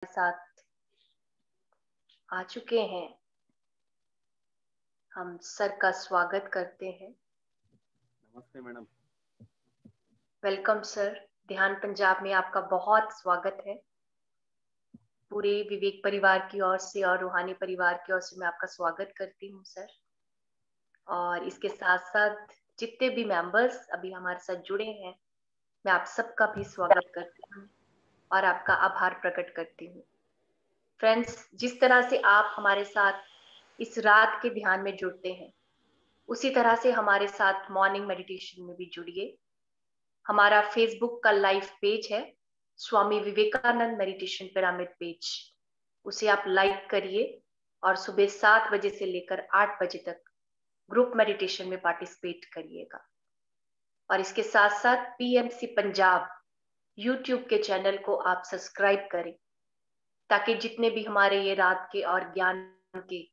साथ आ चुके हैं। हम सर का स्वागत करते हैं। नमस्ते मैडम। Welcome sir. ध्यान पंजाब में आपका बहुत स्वागत है। पूरे विवेक परिवार की ओर से और रूहानी परिवार की ओर से मैं आपका स्वागत करती हूँ सर। और इसके साथ साथ जितने भी मेंबर्स अभी हमारे साथ जुड़े हैं, मैं आप सबका भी स्वागत करती हूँ और आपका आभार प्रकट करती हूँ। फ्रेंड्स, जिस तरह से आप हमारे साथ इस रात के ध्यान में जुड़ते हैं, उसी तरह से हमारे साथ मॉर्निंग मेडिटेशन में भी जुड़िए। हमारा फेसबुक का लाइव पेज है, Swami Vivekananda meditation pyramid page. उसे आप लाइक करिए और सुबह 7 बजे से लेकर 8 बजे तक ग्रुप मेडिटेशन में पार्टिसिपेट करिएगा। और इसके साथ साथ पीएमसी पंजाब यूट्यूब के चैनल को आप सब्सक्राइब करें, ताकि जितने भी हमारे ये रात के और ज्ञान के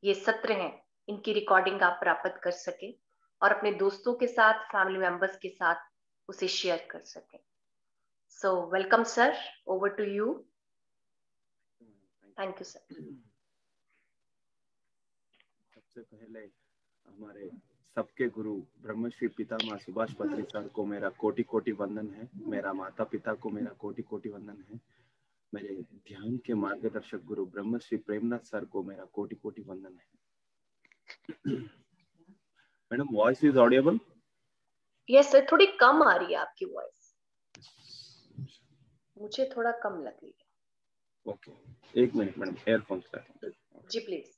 ये सत्र हैं, इनकी रिकॉर्डिंग आप प्राप्त कर सके और अपने दोस्तों के साथ, फैमिली मेंबर्स के साथ उसे शेयर कर सकें। So welcome sir, over to you. Thank you sir. सबसे पहले हमारे सबके गुरु ब्रह्मश्री पितामह सुभाष पत्री सर को मेरा कोटि कोटि वंदन है। मेरा माता पिता को मेरा कोटि कोटि वंदन है। मेरे ध्यान के मार्गदर्शक गुरु ब्रह्मश्री प्रेमनाथ सर को मेरा कोटि कोटि वंदन है। Madam, voice is audible? Yes sir, थोड़ी कम आ रही है आपकी वॉइस, मुझे थोड़ा कम लग रही है। ओके, एक मिनट मैडम, एयरफोन से। जी please.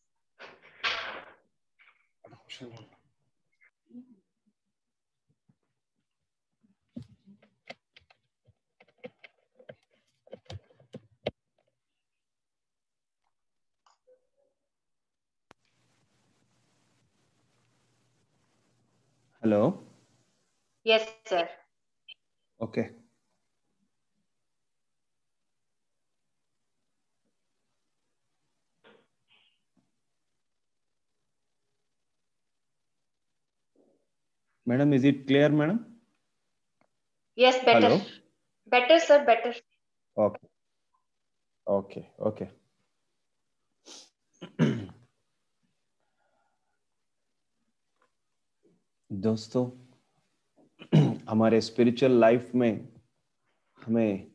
Hello. Yes sir. Okay. Madam, is it clear madam? Yes, better hello. Better sir, better. Okay okay okay. दोस्तों, हमारे स्पिरिचुअल लाइफ में हमें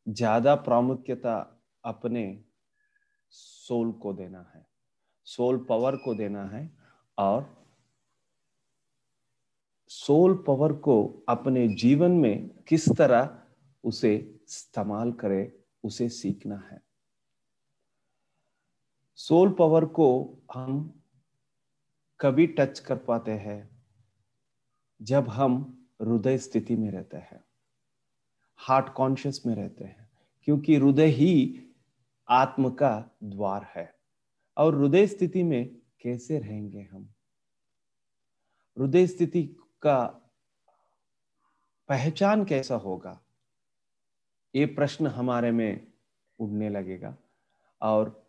ज्यादा प्रामुख्यता अपने सोल को देना है, सोल पावर को देना है। और सोल पावर को अपने जीवन में किस तरह उसे इस्तेमाल करे, उसे सीखना है। सोल पावर को हम कभी टच कर पाते हैं जब हम हृदय स्थिति में रहते हैं, हार्ट कॉन्शियस में रहते हैं, क्योंकि हृदय ही आत्म का द्वार है। और हृदय स्थिति में कैसे रहेंगे हम? हृदय स्थिति का पहचान कैसा होगा, ये प्रश्न हमारे में उठने लगेगा। और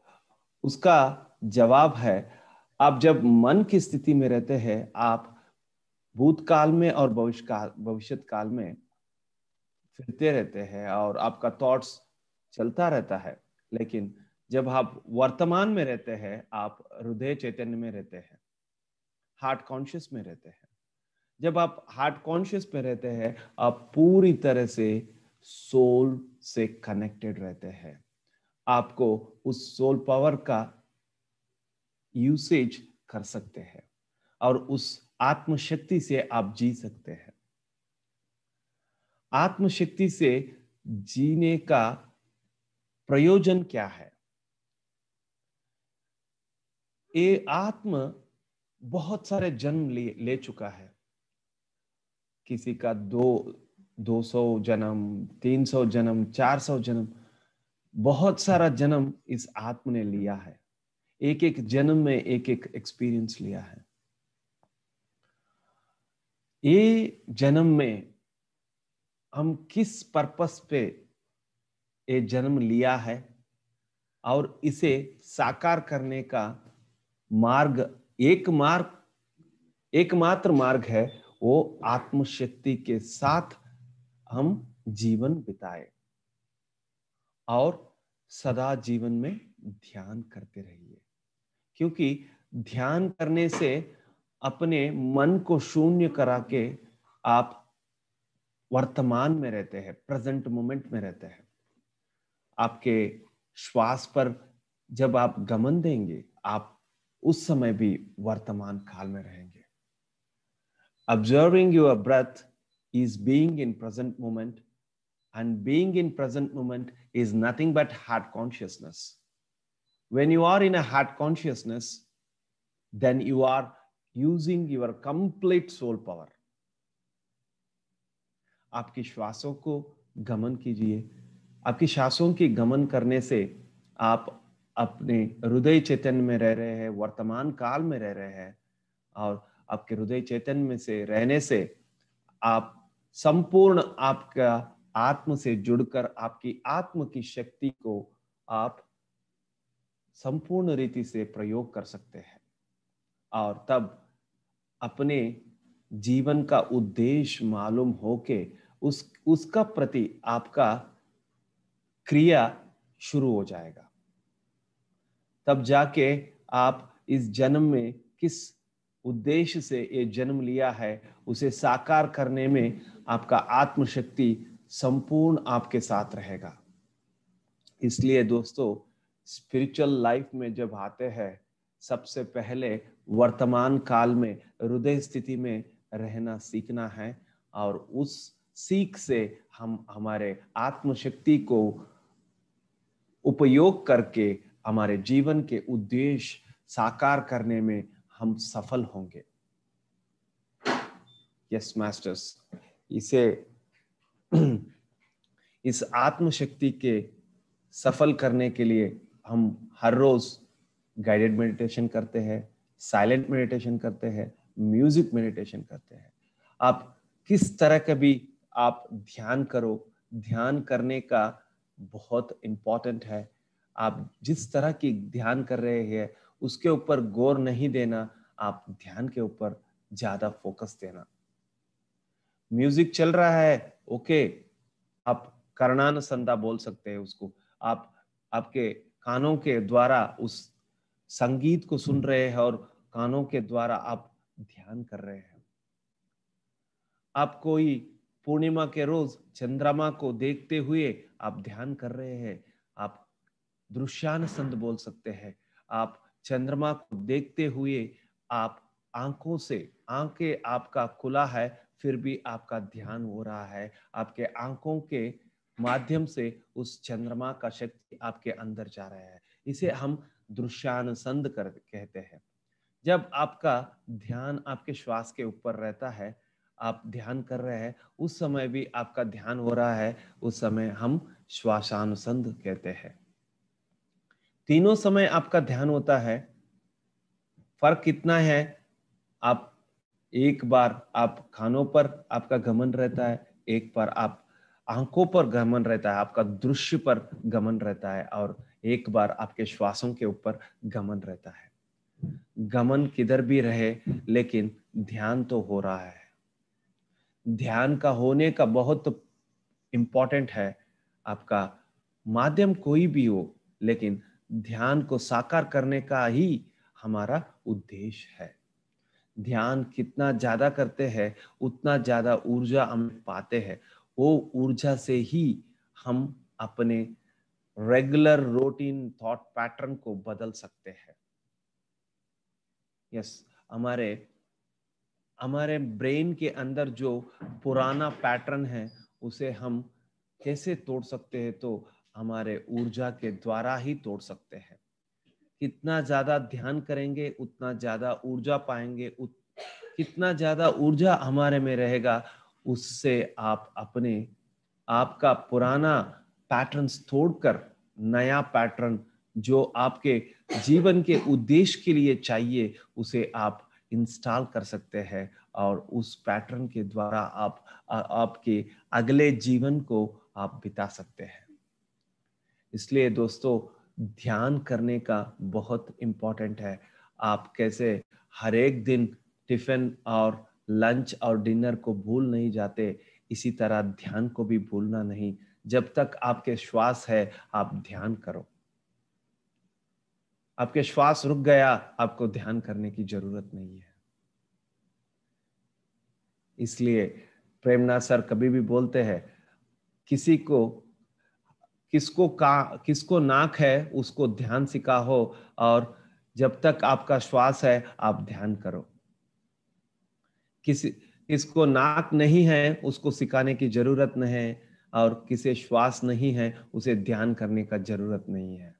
उसका जवाब है, आप जब मन की स्थिति में रहते हैं, आप भूतकाल में और भविष्य काल में फिरते रहते हैं और आपका थॉट्स चलता रहता है। लेकिन जब आप वर्तमान में रहते हैं, आप हृदय चैतन्य में रहते हैं, हार्ट कॉन्शियस में रहते हैं। जब आप हार्ट कॉन्शियस में रहते हैं, आप पूरी तरह से सोल से कनेक्टेड रहते हैं। आपको उस सोल पावर का यूसेज कर सकते हैं और उस आत्मशक्ति से आप जी सकते हैं। आत्मशक्ति से जीने का प्रयोजन क्या है? ये आत्म बहुत सारे जन्म ले चुका है। किसी का 200 जन्म, 300 जन्म, 400 जन्म, बहुत सारा जन्म इस आत्म ने लिया है। एक एक जन्म में एक एक एक्सपीरियंस लिया है। ये जन्म में हम किस पर्पस पे ये जन्म लिया है और इसे साकार करने का एकमात्र मार्ग है, वो आत्मशक्ति के साथ हम जीवन बिताए। और सदा जीवन में ध्यान करते रहिए, क्योंकि ध्यान करने से अपने मन को शून्य करा के आप वर्तमान में रहते हैं, प्रेजेंट मोमेंट में रहते हैं। आपके श्वास पर जब आप गमन देंगे, आप उस समय भी वर्तमान काल में रहेंगे। Observing your breath is being in present moment, and being in present moment is nothing but heart consciousness. When you are in a heart consciousness, then you are using your complete soul power. आपकी श्वासों को गमन कीजिए। आपकी श्वासों की गमन करने से आप अपने हृदय चैतन्य में रह रहे हैं, वर्तमान काल में रह रहे हैं, और आपके हृदय चैतन्य में से रहने से आप संपूर्ण आपका आत्म से जुड़कर आपकी आत्म की शक्ति को आप संपूर्ण रीति से प्रयोग कर सकते हैं, और तब अपने जीवन का उद्देश्य मालूम होके उसका प्रति आपका क्रिया शुरू हो जाएगा। तब जाके आप इस जन्म में किस उद्देश्य से ये जन्म लिया है उसे साकार करने में आपका आत्मशक्ति संपूर्ण आपके साथ रहेगा। इसलिए दोस्तों, स्पिरिचुअल लाइफ में जब आते हैं, सबसे पहले वर्तमान काल में हृदय स्थिति में रहना सीखना है, और उस सीख से हम हमारे आत्मशक्ति को उपयोग करके हमारे जीवन के उद्देश्य साकार करने में हम सफल होंगे। यस मास्टर्स, इस आत्मशक्ति के सफल करने के लिए हम हर रोज गाइडेड मेडिटेशन करते हैं, साइलेंट मेडिटेशन करते हैं, म्यूजिक मेडिटेशन करते हैं। आप किस तरह का भी आप ध्यान करो, ध्यान करने का बहुत इंपॉर्टेंट है। आप जिस तरह की ध्यान कर रहे हैं उसके ऊपर गौर नहीं देना, आप ध्यान के ऊपर ज्यादा फोकस देना। म्यूजिक चल रहा है, ओके, आप कर्णानुसंधा बोल सकते हैं उसको। आप आपके कानों के द्वारा उस संगीत को सुन रहे हैं और कानों के द्वारा आप ध्यान कर रहे हैं। आप कोई पूर्णिमा के रोज चंद्रमा को देखते हुए आप ध्यान कर रहे हैं, आप दृश्यानुसंध बोल सकते हैं। आप चंद्रमा को देखते हुए आप आंखें आपका खुला है, फिर भी आपका ध्यान हो रहा है। आपके आंखों के माध्यम से उस चंद्रमा का शक्ति आपके अंदर जा रहा है। इसे हम दृश्यानुसंध कहते हैं। जब आपका ध्यान आपके श्वास के ऊपर रहता है, आप ध्यान कर रहे हैं, उस समय भी आपका ध्यान हो रहा है, उस समय हम श्वासानुसंध कहते हैं। तीनों समय आपका ध्यान होता है। फर्क कितना है, आप एक बार आप कानों पर आपका गमन रहता है, एक बार आप आंखों पर गमन रहता है, आपका दृश्य पर गमन रहता है, और एक बार आपके श्वासों के ऊपर गमन रहता है। गमन किधर भी रहे, लेकिन ध्यान तो हो रहा है। ध्यान का होने का बहुत इंपॉर्टेंट है। आपका माध्यम कोई भी हो, लेकिन ध्यान को साकार करने का ही हमारा उद्देश्य है। ध्यान कितना ज्यादा करते हैं उतना ज्यादा ऊर्जा हम पाते हैं। वो ऊर्जा से ही हम अपने रेगुलर रूटीन थॉट पैटर्न को बदल सकते हैं। यस, हमारे ब्रेन के अंदर जो पुराना पैटर्न है उसे हम कैसे तोड़ सकते हैं, तो हमारे ऊर्जा के द्वारा ही तोड़ सकते हैं। कितना ज्यादा ध्यान करेंगे उतना ज्यादा ऊर्जा पाएंगे, कितना ज्यादा ऊर्जा हमारे में रहेगा, उससे आप आपका पुराना पैटर्न्स तोड़कर नया पैटर्न जो आपके जीवन के उद्देश्य के लिए चाहिए उसे आप इंस्टॉल कर सकते हैं, और उस पैटर्न के द्वारा आप आपके अगले जीवन को आप बिता सकते हैं। इसलिए दोस्तों, ध्यान करने का बहुत इम्पोर्टेंट है। आप कैसे हर एक दिन टिफिन और लंच और डिनर को भूल नहीं जाते, इसी तरह ध्यान को भी भूलना नहीं। जब तक आपके श्वास है आप ध्यान करो। आपके श्वास रुक गया, आपको ध्यान करने की जरूरत नहीं है। इसलिए प्रेमनाथ सर कभी भी बोलते हैं, किसको नाक है उसको ध्यान सिखाओ, और जब तक आपका श्वास है आप ध्यान करो। किसको नाक नहीं है उसको सिखाने की जरूरत नहीं है, और किसे श्वास नहीं है उसे ध्यान करने का जरूरत नहीं है।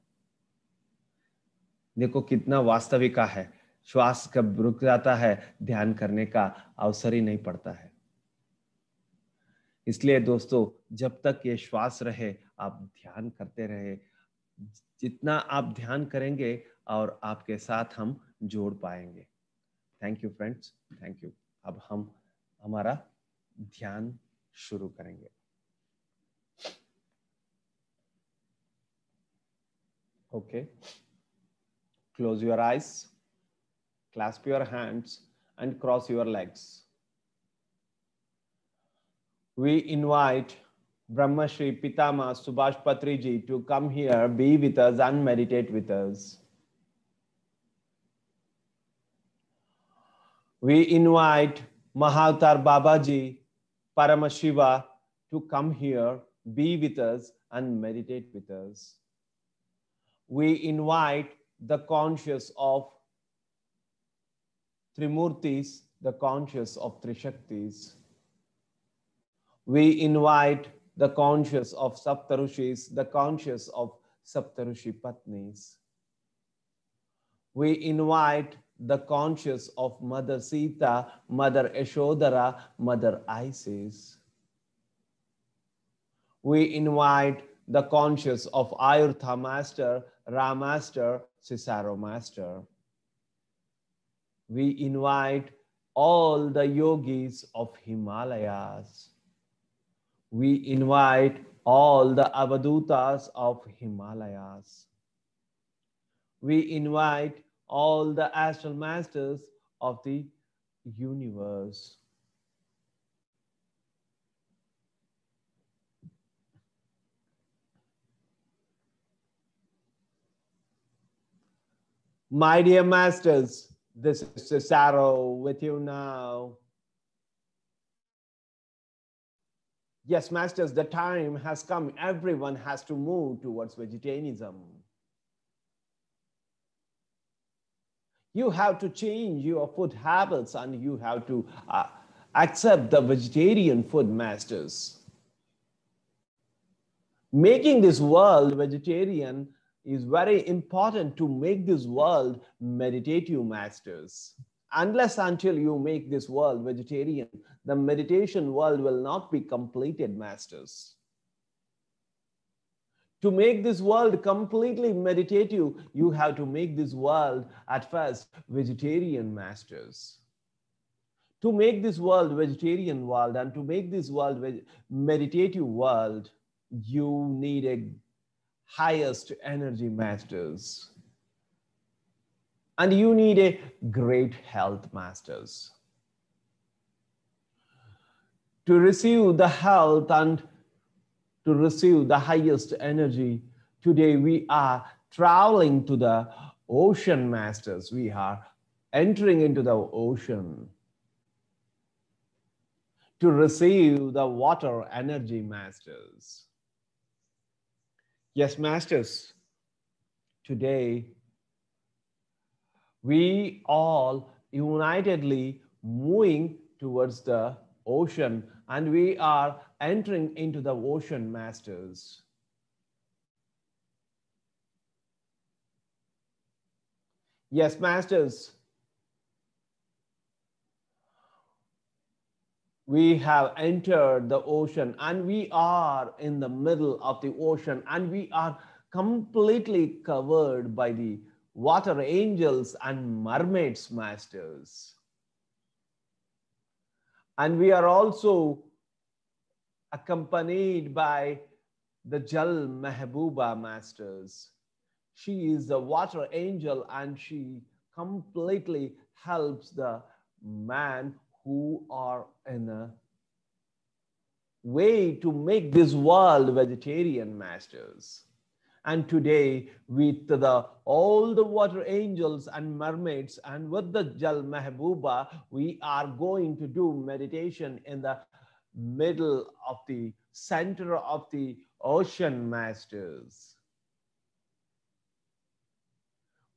देखो कितना वास्तविकता है। श्वास कब रुक जाता है, ध्यान करने का अवसर ही नहीं पड़ता है। इसलिए दोस्तों, जब तक ये श्वास रहे आप ध्यान करते रहे। जितना आप ध्यान करेंगे और आपके साथ हम जोड़ पाएंगे। Thank you friends, thank you. अब हम हमारा ध्यान शुरू करेंगे। Okay, close your eyes, clasp your hands and cross your legs. We invite Brahma Shri Pitama Subhash Patri ji to come here, be with us and meditate with us. We invite Mahavatar Babaji, Paramashiva, to come here, be with us and meditate with us. We invite the conscious of Trimurtis, the conscious of Trishaktis. We invite the conscious of Saptarushis, the conscious of Saptarushi Patnis. We invite the conscious of Mother Sita, Mother Yashodhara, Mother Isis. We invite the conscious of Ayurtha Master, Ra Master, Cicero Master. We invite all the yogis of Himalayas. We invite all the avadutas of Himalayas. We invite all the astral masters of the universe. My dear masters, this is Cesaro with you now. Yes, masters, the time has come. Everyone has to move towards vegetarianism. You have to change your food habits and you have to accept the vegetarian food, masters. Making this world vegetarian is very important to make this world meditative, masters. Unless until you make this world vegetarian, the meditation world will not be completed, masters. To make this world completely meditative, you have to make this world at first vegetarian, masters. To make this world vegetarian world and to make this world meditative world, you need a highest energy, masters. And you need a great health, masters. To receive the health and to receive the highest energy, today we are traveling to the ocean, masters. We are entering into the ocean to receive the water energy, masters. Yes, masters, today we all unitedly moving towards the ocean and we are entering into the ocean, masters. Yes, masters, we have entered the ocean and we are in the middle of the ocean and we are completely covered by the water angels and mermaids, masters. And we are also accompanied by the Jal Mehbooba, masters. She is the water angel and she completely helps the man who are in a way to make this world vegetarian, masters. And today, with all the water angels and mermaids and with the Jal Mehbooba, we are going to do meditation in the middle of the center of the ocean, masters.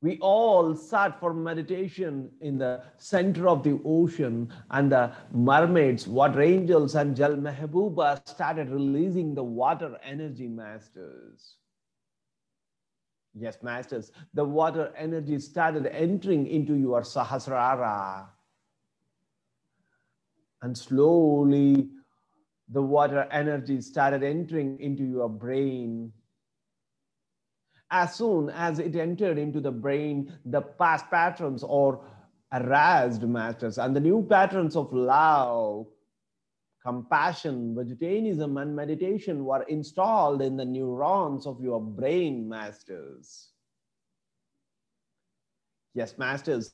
We all sat for meditation in the center of the ocean, and the mermaids, water angels, and Jal Mehbooba started releasing the water energy, masters. Yes, masters, the water energy started entering into your Sahasrara. And slowly, the water energy started entering into your brain. As soon as it entered into the brain, the past patterns are erased, masters, and the new patterns of love, compassion, vegetarianism, and meditation were installed in the neurons of your brain, masters. Yes, masters,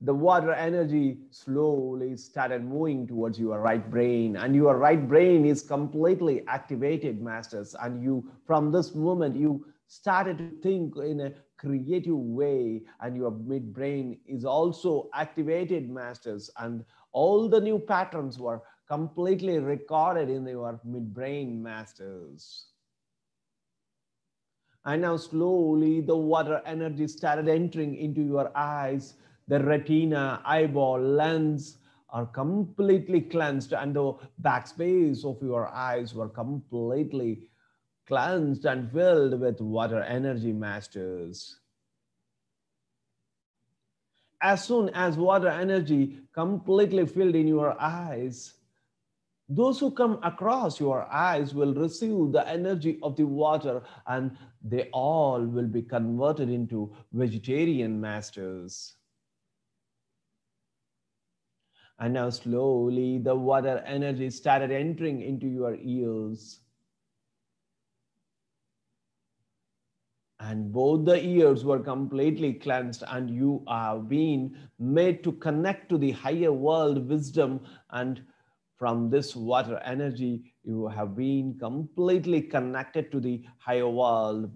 the water energy slowly started moving towards your right brain, and your right brain is completely activated, masters. And you, from this moment, you started to think in a creative way, and your midbrain is also activated, masters. And all the new patterns were completely recorded in your midbrain, masters. And now slowly the water energy started entering into your eyes. The retina, eyeball, lens are completely cleansed, and the backspace of your eyes were completely cleansed and filled with water energy, masters. As soon as water energy completely filled in your eyes, those who come across your eyes will receive the energy of the water, and they all will be converted into vegetarian, masters. And now slowly the water energy started entering into your ears. And both the ears were completely cleansed, and you are being made to connect to the higher world wisdom. And from this water energy, you have been completely connected to the higher world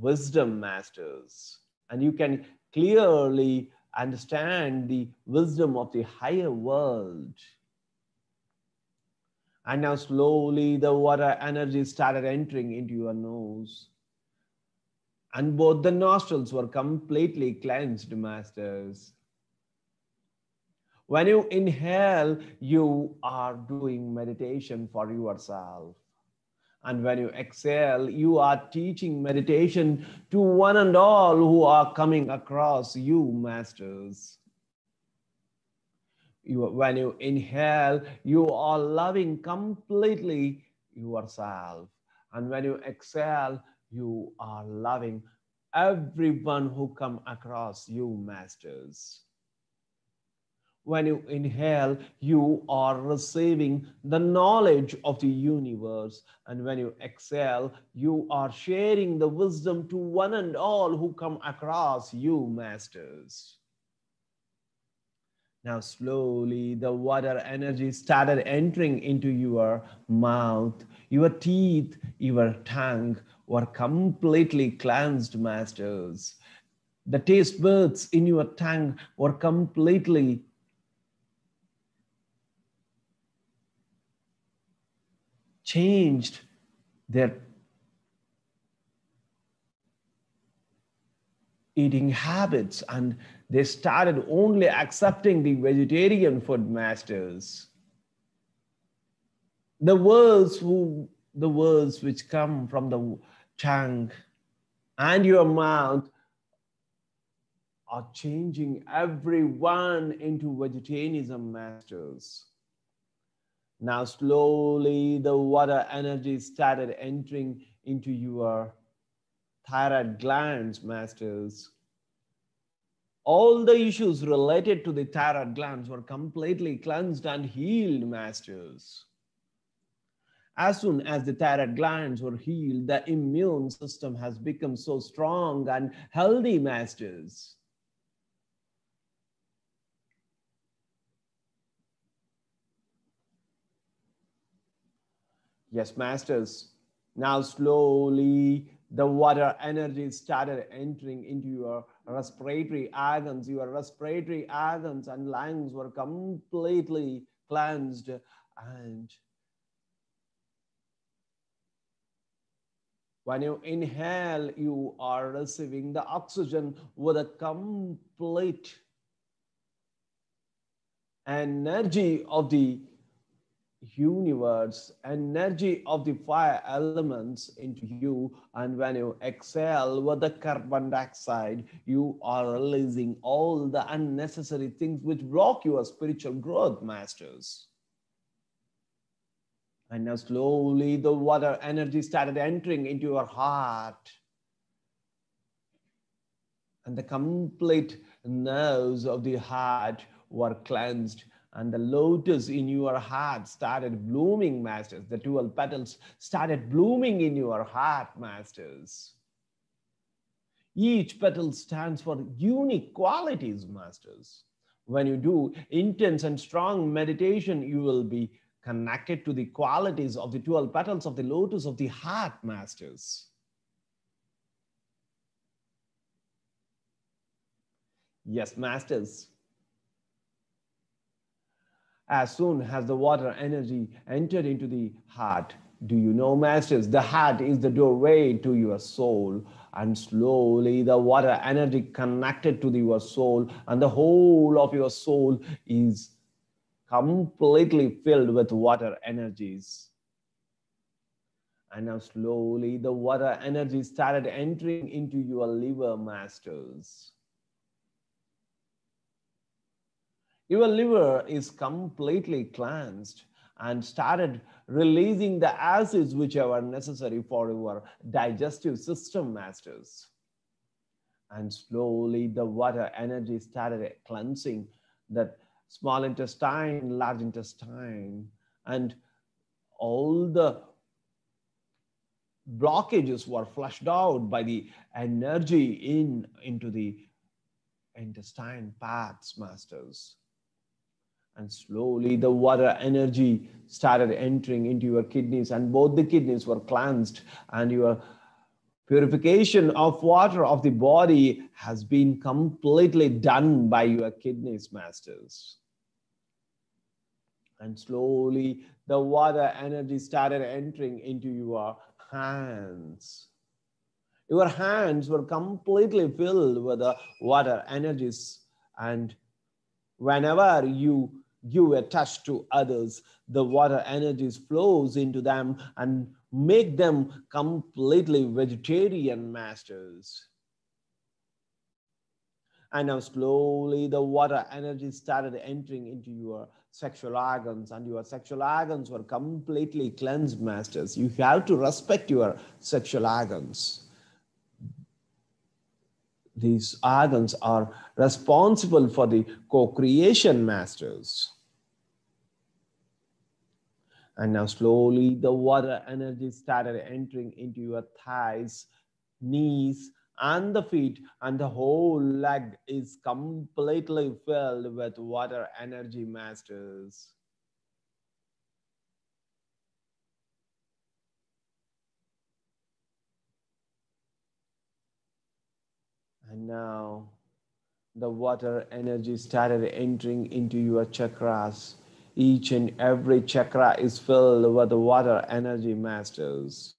wisdom, masters. And you can clearly understand the wisdom of the higher world. And now slowly the water energy started entering into your nose. And both the nostrils were completely cleansed, masters. When you inhale, you are doing meditation for yourself. And when you exhale, you are teaching meditation to one and all who are coming across you, masters. When you inhale, you are loving completely yourself. And when you exhale, you are loving everyone who come across you, masters. When you inhale, you are receiving the knowledge of the universe. And when you exhale, you are sharing the wisdom to one and all who come across you, masters. Now slowly the water energy started entering into your mouth. Your teeth, your tongue were completely cleansed, masters. The taste buds in your tongue were completely changed their eating habits, and they started only accepting the vegetarian food, masters. The words which come from the tongue and your mouth are changing everyone into vegetarianism, masters. Now slowly the water energy started entering into your thyroid glands, masters. All the issues related to the thyroid glands were completely cleansed and healed, masters. As soon as the thyroid glands were healed, the immune system has become so strong and healthy, masters. Yes, masters. Now slowly the water energy started entering into your respiratory organs. Your respiratory organs and lungs were completely cleansed, and when you inhale, you are receiving the oxygen with a complete energy of the universe, energy of the fire elements into you. And when you exhale with the carbon dioxide, you are releasing all the unnecessary things which block your spiritual growth, masters. And now slowly the water energy started entering into your heart, and the complete nerves of the heart were cleansed, and the lotus in your heart started blooming, masters. The 12 petals started blooming in your heart, masters. Each petal stands for unique qualities, masters. When you do intense and strong meditation, you will be connected to the qualities of the 12 petals of the lotus of the heart, masters. Yes, masters. As soon as the water energy entered into the heart, do you know, masters, the heart is the doorway to your soul, and slowly the water energy connected to your soul, and the whole of your soul is completely filled with water energies. And now slowly the water energy started entering into your liver, masters. Your liver is completely cleansed and started releasing the acids which are necessary for your digestive system, masters. And slowly the water energy started cleansing that small intestine, large intestine, and all the blockages were flushed out by the energy into the intestine paths, masters. And slowly the water energy started entering into your kidneys, and both the kidneys were cleansed, and your purification of water of the body has been completely done by your kidneys, masters. And slowly the water energy started entering into your hands. Your hands were completely filled with the water energies, and whenever you give a touch to others, the water energies flows into them and make them completely vegetarian, masters. And now slowly the water energy started entering into your sexual organs, and your sexual organs were completely cleansed, masters. You have to respect your sexual organs. These organs are responsible for the co-creation, masters. And now slowly the water energy started entering into your thighs, knees, and the feet, and the whole leg is completely filled with water energy, masters. And now the water energy started entering into your chakras. Each and every chakra is filled with water energy, masters.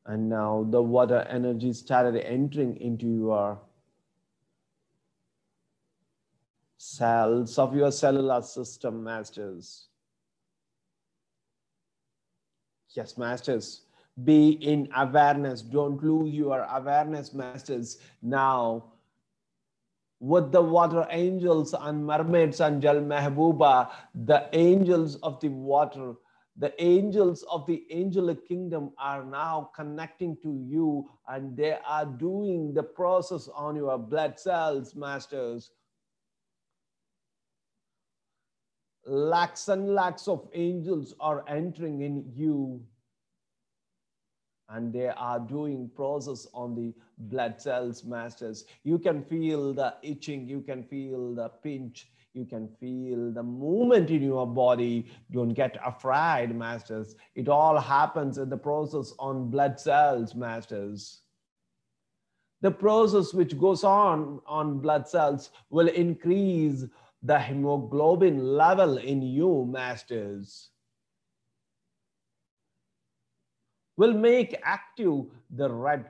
And now the water energy started entering into your cells of your cellular system, masters. Yes, masters. Be in awareness. Don't lose your awareness, masters. Now, with the water angels and mermaids and Jal Mehbooba, the angels of the water, the angels of the angelic kingdom are now connecting to you, and they are doing the process on your blood cells, masters. Lakhs and lakhs of angels are entering in you, and they are doing process on the blood cells, masters. You can feel the itching, you can feel the pinch, You can feel the movement in your body. Don't get afraid, masters. It all happens in the process on blood cells, masters. The process which goes on blood cells will increase the hemoglobin level in you, masters. Will make active the red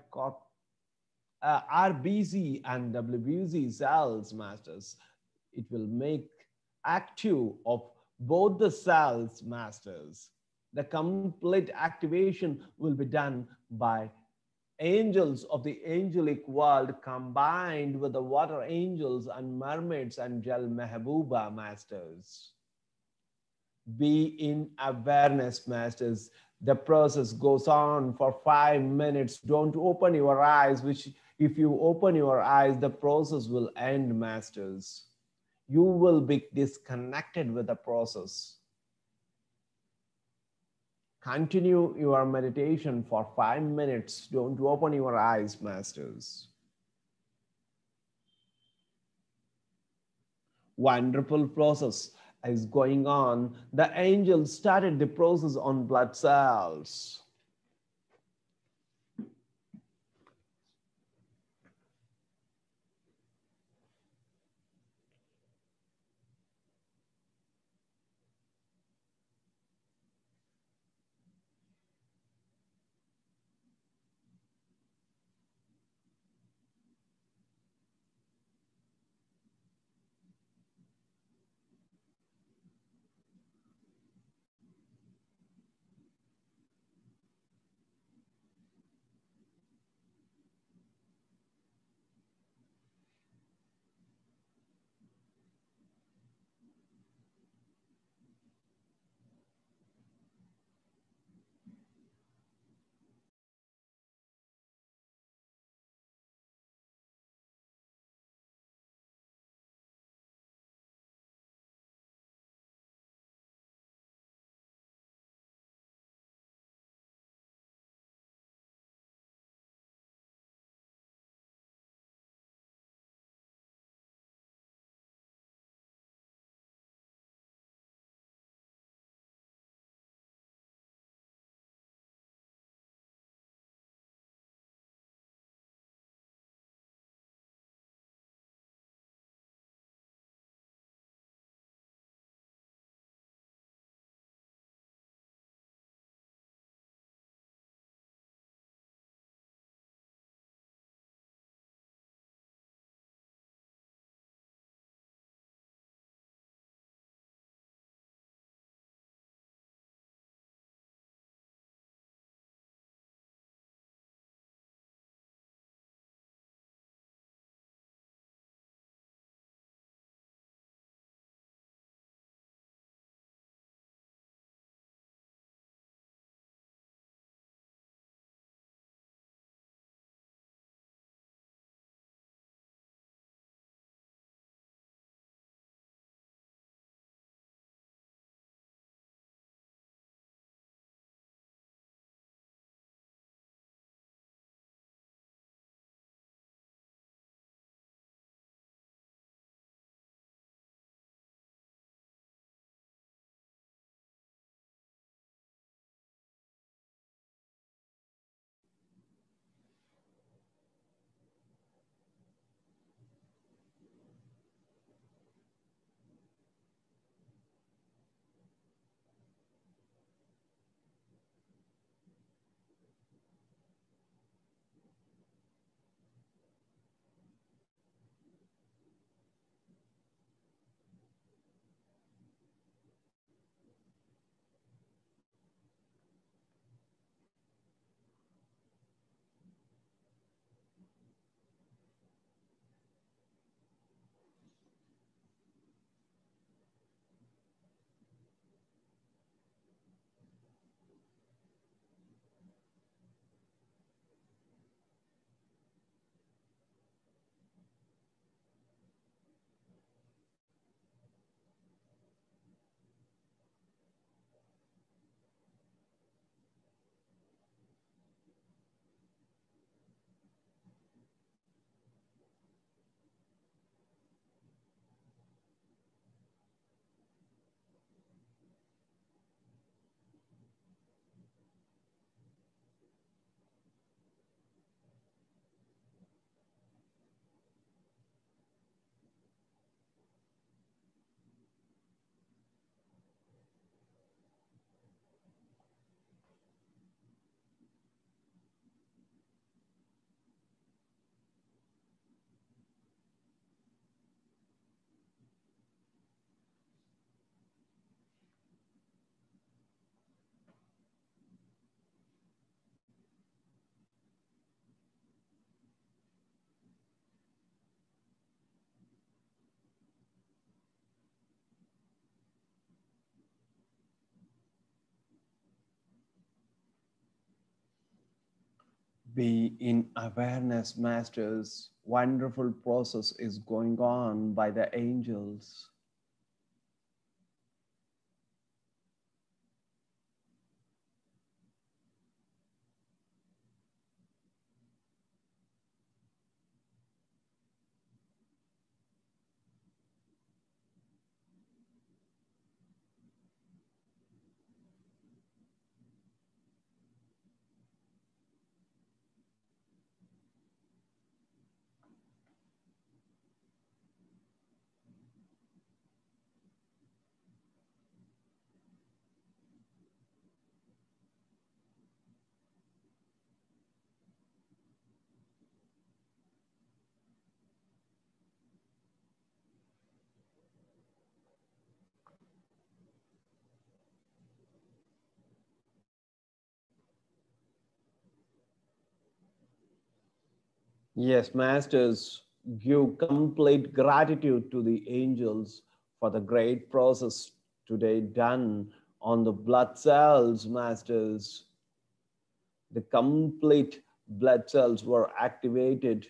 RBC and WBC cells, masters. It will make active of both the cells, masters. The complete activation will be done by angels of the angelic world combined with the water angels and mermaids and Jal Mehbooba, masters. Be in awareness, masters. The process goes on for 5 minutes. Don't open your eyes, which if you open your eyes, the process will end, masters. You will be disconnected with the process. Continue your meditation for 5 minutes. Don't open your eyes, masters. Wonderful process is going on. The angels started the process on blood cells. Be in awareness, masters. Wonderful process is going on by the angels. Yes, masters, give complete gratitude to the angels for the great process today done on the blood cells, masters. The complete blood cells were activated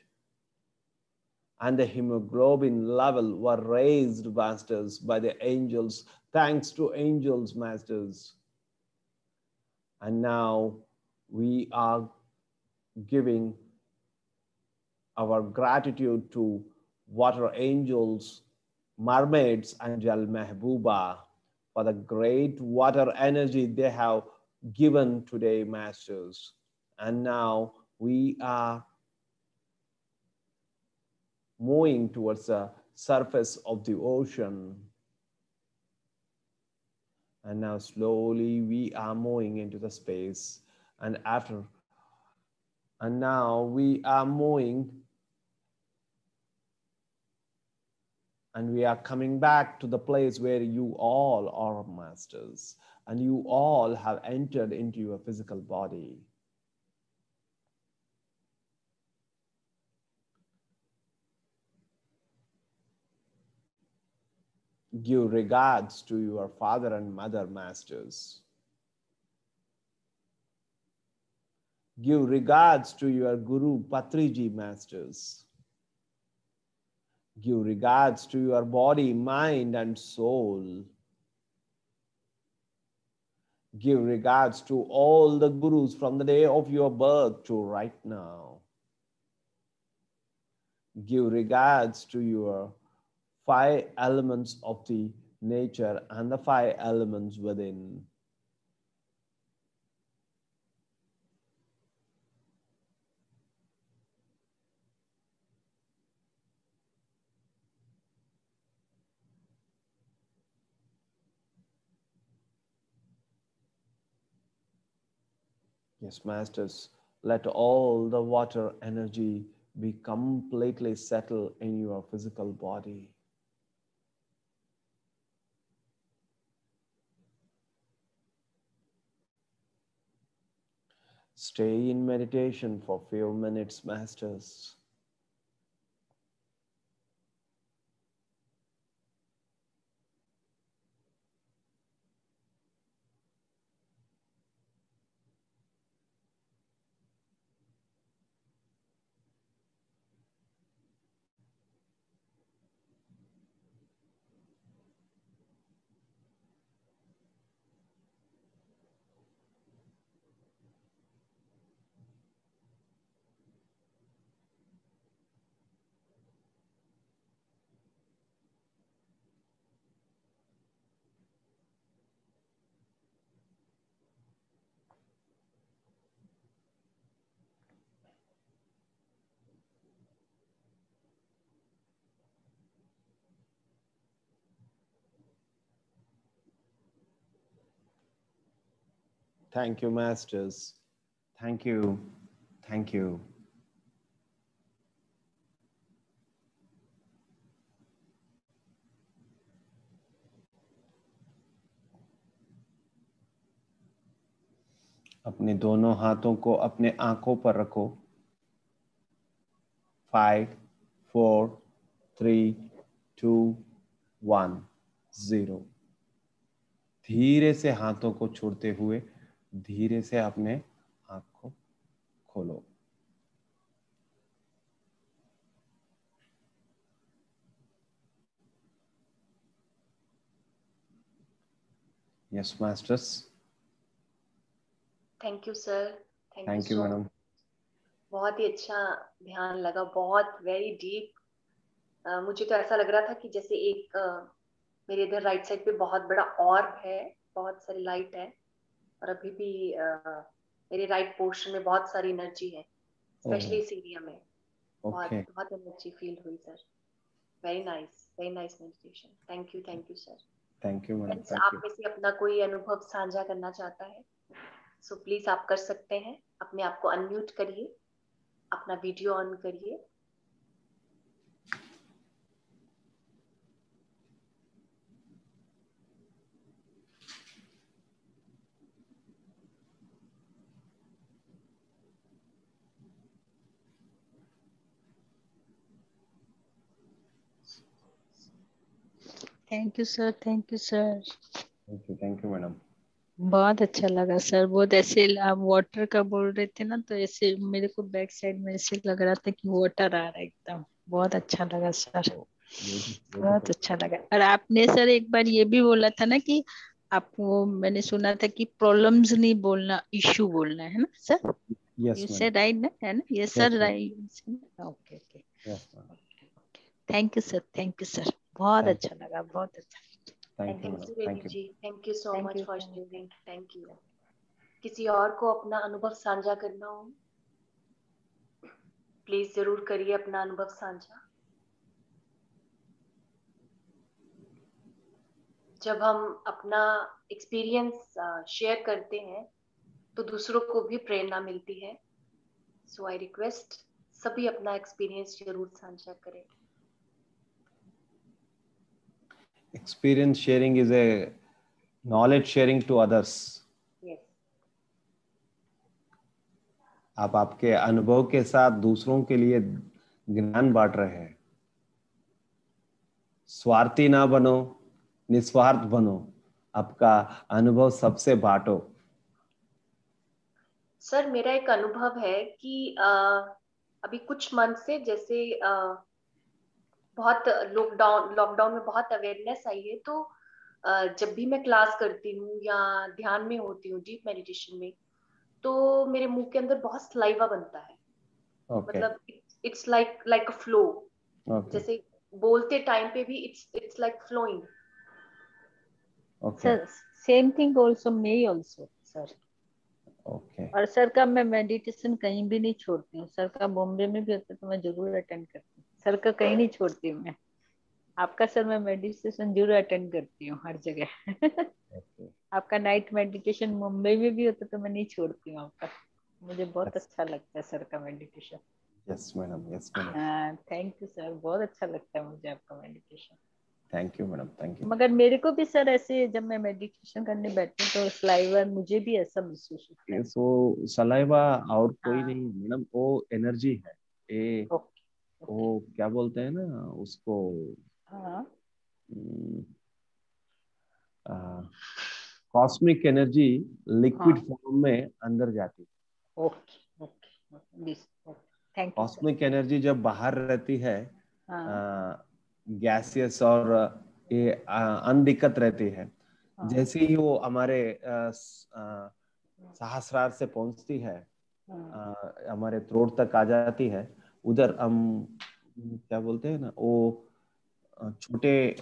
and the hemoglobin level were raised, masters, by the angels. Thanks to angels, masters. And now we are giving our gratitude to water angels, mermaids, and Jal Mehbooba for the great water energy they have given today, masters. And now we are moving towards the surface of the ocean. And now slowly we are moving into the space. And now we are moving and we are coming back to the place where you all are masters and you all have entered into your physical body. Give regards to your father and mother, masters. Give regards to your Guru Patriji, masters. Give regards to your body, mind, and soul. Give regards to all the gurus from the day of your birth to right now. Give regards to your 5 elements of the nature and the 5 elements within. Yes, masters, let all the water energy be completely settled in your physical body. Stay in meditation for a few minutes, masters. Thank you, masters. Thank you. Thank you. अपने दोनों हाथों को अपने आंखों पर रखो। 5, 4, 3, 2, 1, 0। धीरे से हाथों को छोड़ते हुए धीरे से अपने आंख को खोलो। Yes, masters. Thank you sir, thank you Thank you, so madam. Much. बहुत ही अच्छा ध्यान लगा, बहुत वेरी डीप। मुझे तो ऐसा लग रहा था कि जैसे एक मेरे इधर राइट साइड पे बहुत बड़ा ऑर्ब है, बहुत सारी लाइट है, और अभी भी मेरे राइट पोर्शन में बहुत सारी एनर्जी है, स्पेशली Oh, इस एरिया में। बहुत okay. बहुत एनर्जी फील हुई sir. Very nice meditation. Thank you sir. Thank you madam, friends, thank आप यू। में से अपना कोई अनुभव साझा करना चाहता है सो प्लीज आप कर सकते हैं। अपने आप को अनम्यूट करिए, अपना वीडियो ऑन करिए। Thank you sir, thank you sir. Thank you madam. बहुत अच्छा लगा सर। बहुत ऐसे आप वाटर का बोल रहे थे ना, तो ऐसे मेरे को बैक साइड में ऐसे लग रहा था कि वाटर आ रहा है एकदम। बहुत अच्छा लगा सर, बहुत अच्छा लगा। और आपने सर एक बार ये भी बोला था ना कि आपको, मैंने सुना था कि प्रॉब्लम्स नहीं बोलना, इशू बोलना है ना सर? Yes you madam. से राइट ना, है ना? Yes yes sir, ma'am. Right. Okay okay. Yes ma'am. Thank you sir, thank you sir. बहुत थैंक अच्छा लगा, बहुत अच्छा। Thank thank you you thank madam, you sir, ready thank you. जी, thank you so thank much you, for thank sharing. Thank you. किसी और को अपना अनुभव साझा करना हो, प्लीज जरूर करिए अपना अनुभव साझा। जब हम अपना एक्सपीरियंस शेयर करते हैं तो दूसरों को भी प्रेरणा मिलती है। सो आई रिक्वेस्ट सभी अपना एक्सपीरियंस जरूर साझा करें। Experience sharing is a knowledge sharing to others. Yes आप आपके अनुभव के साथ दूसरों के लिए ज्ञान बांट रहे हैं। स्वार्थी ना बनो, निस्वार्थ बनो, आपका अनुभव सबसे बांटो। सर, मेरा एक अनुभव है कि अभी कुछ मंथ से जैसे बहुत लॉकडाउन में बहुत अवेयरनेस आई है, तो जब भी मैं क्लास करती हूँ या ध्यान में होती हूँ, डीप मेडिटेशन में, तो मेरे मुंह के अंदर बहुत सलाइवा बनता है। ओके मतलब it's like like a flow, okay जैसे बोलते टाइम पे भी it's like flowing. Okay sir. Same thing also, may also sir. Okay. और सर का मैं मेडिटेशन कहीं भी नहीं छोड़ती हूँ। सर का बॉम्बे में भी होता है तो मैं जरूर अटेंड करती हूँ। सर का कहीं नहीं छोड़ती हूँ मैं। आपका सर मैं मेडिटेशन जरूर अटेंड करती हूँ हर जगह। आपका नाइट मेडिटेशन मुंबई में भी होता तो मैं नहीं छोड़ती हूँ आपका। मुझे बहुत अच्छा लगता है सर का meditation. Yes madam, yes madam. हाँ, थैंक यू सर, बहुत अच्छा लगता है मुझे आपका meditation. Thank you madam, thank you. मगर मेरे को भी सर ऐसे जब मैं मेडिटेशन करने बैठती हूँ तो स्लाइवर मुझे भी ऐसा महसूस होता है। सो सलाइवा और कोई हाँ। नहीं मैडम, वो एनर्जी है। ये ओके ओके। वो क्या बोलते हैं ना उसको, हाँ। कॉस्मिक एनर्जी लिक्विड हाँ। फॉर्म में अंदर जाती है। Okay okay okay. Thank you sir. Cosmic energy जब बाहर रहती है, हाँ गैसियस और ये अनदिक्कत रहती है, हाँ जैसे ही वो हमारे सहस्रार से पहुंचती है, हाँ। हमारे थ्रोट तक आ जाती है, उधर हम क्या बोलते हैं ना, वो छोटे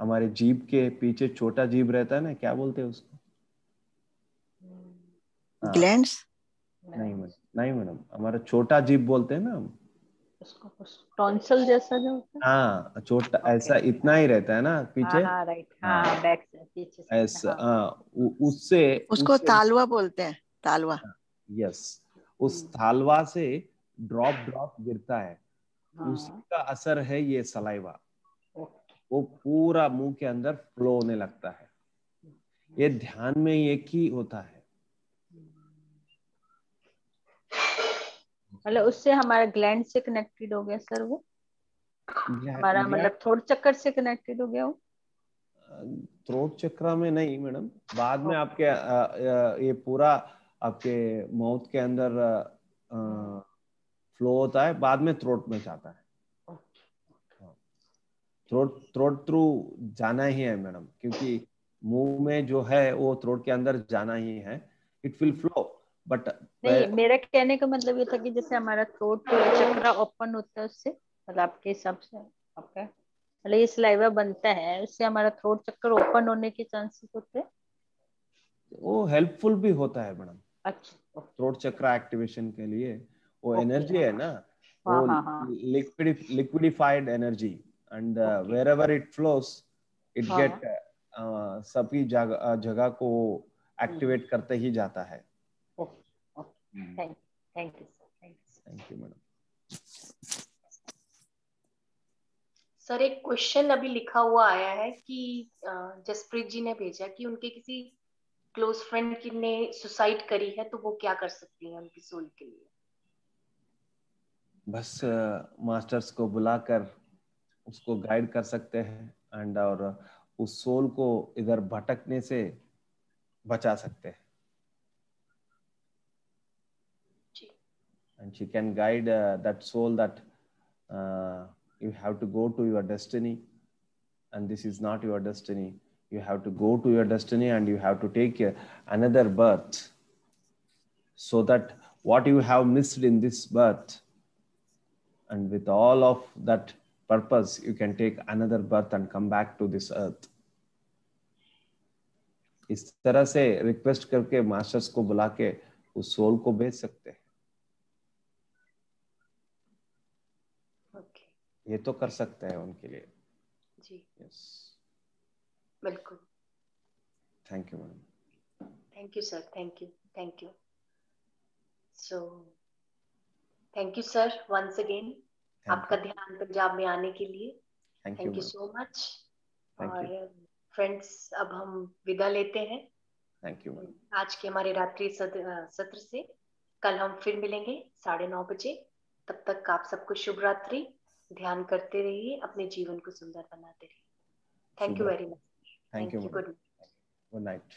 हमारे जीभ के पीछे छोटा जीभ रहता है ना, क्या बोलते हैं उसको? हाँ, ग्लैंड्स। नहीं मैडम, नहीं मैडम, हमारा छोटा जीभ बोलते हैं ना हम। उसको कुछ टॉन्सल जैसा जो होता हाँ, छोटा है। ओके। ऐसा इतना ही रहता है ना हाँ पीछे। हाँ राइट, हाँ हाँ, हाँ, बैक से पीछे साइड में, ऐसा हाँ। हाँ, उससे उसको उससे तालवा बोलते हैं, तालवा। यस, उस हम्म, थालवा से ड्रॉप ड्रॉप गिरता है, उसी हाँ। का असर है ये सलाइवा। ओके। वो पूरा मुंह के अंदर फ्लो होने लगता है। ये ध्यान में एक ही होता है। मतलब उससे हमारा ग्लैंड से कनेक्टेड हो गया सर वो? हमारा ग्लैंड मतलब थ्रोट चक्कर से कनेक्टेड हो गया वो? थ्रोट चक्रा में नहीं मैडम, बाद में ओके। आपके ये पूरा आपके माउथ के अंदर फ्लो होता है, बाद में थ्रोट में जाता है। ओके। हाँ। थ्रोट थ्रू जाना ही है मैडम, क्योंकि मुंह में जो है वो थ्रोट के अंदर जाना ही है, इट विल फ्लो। बट नहीं, मेरा कहने का मतलब ये था कि जैसे हमारा थ्रोट चक्र ओपन होता है उससे, मतलब आपके हिसाब से आपका मतलब ये सलाइवा बनता है, उससे हमारा थ्रोट चक्र ओपन होने के चांसेस होते हैं। वो हेल्पफुल भी होता है मैडम। अच्छा, थ्रोट चक्र एक्टिवेशन के लिए वो ओके। एनर्जी है ना, हाँ वो हाँ हाँ। Liquidified energy, and okay. Wherever it flows it हाँ। गेट सभी जगह जगह को हम्म, एक्टिवेट करते ही जाता है। Okay okay, thank you sir, thank you sir. Thank you madam. Sir एक क्वेश्चन अभी लिखा हुआ आया है कि जसप्रीत जी ने भेजा कि उनके किसी क्लोज फ्रेंड की ने सुसाइड करी है, तो वो क्या कर सकती हैं उनकी सोल के लिए? बस मास्टर्स को बुलाकर उसको गाइड कर सकते हैं, एंड और उस सोल को इधर भटकने से बचा सकते हैं। जी। And she can guide that soul that you have to go to your destiny, and this is not your destiny. You have to go to your destiny, and you have to take another birth, so that what you have missed in this birth, and with all of that purpose, you can take another birth and come back to this earth. इस तरह से request करके masters को बुला के उस soul को भेज सकते हैं। ओके। ये तो कर सकते हैं उनके लिए। जी यस, बिल्कुल। Thank you madam. Thank you sir, thank you, thank you. So thank you sir once again, आपका ध्यान पंजाब में आने के लिए। Thank you so much. और फ्रेंड्स, अब हम विदा लेते हैं थैंक यू मैडम। आज के हमारे रात्रि सत्र से। कल हम फिर मिलेंगे 9:30 बजे। तब तक आप सबको शुभ रात्रि। ध्यान करते रहिए, अपने जीवन को सुंदर बनाते रहिए। Thank you very much. Thank you thank you. Madam. Good good night.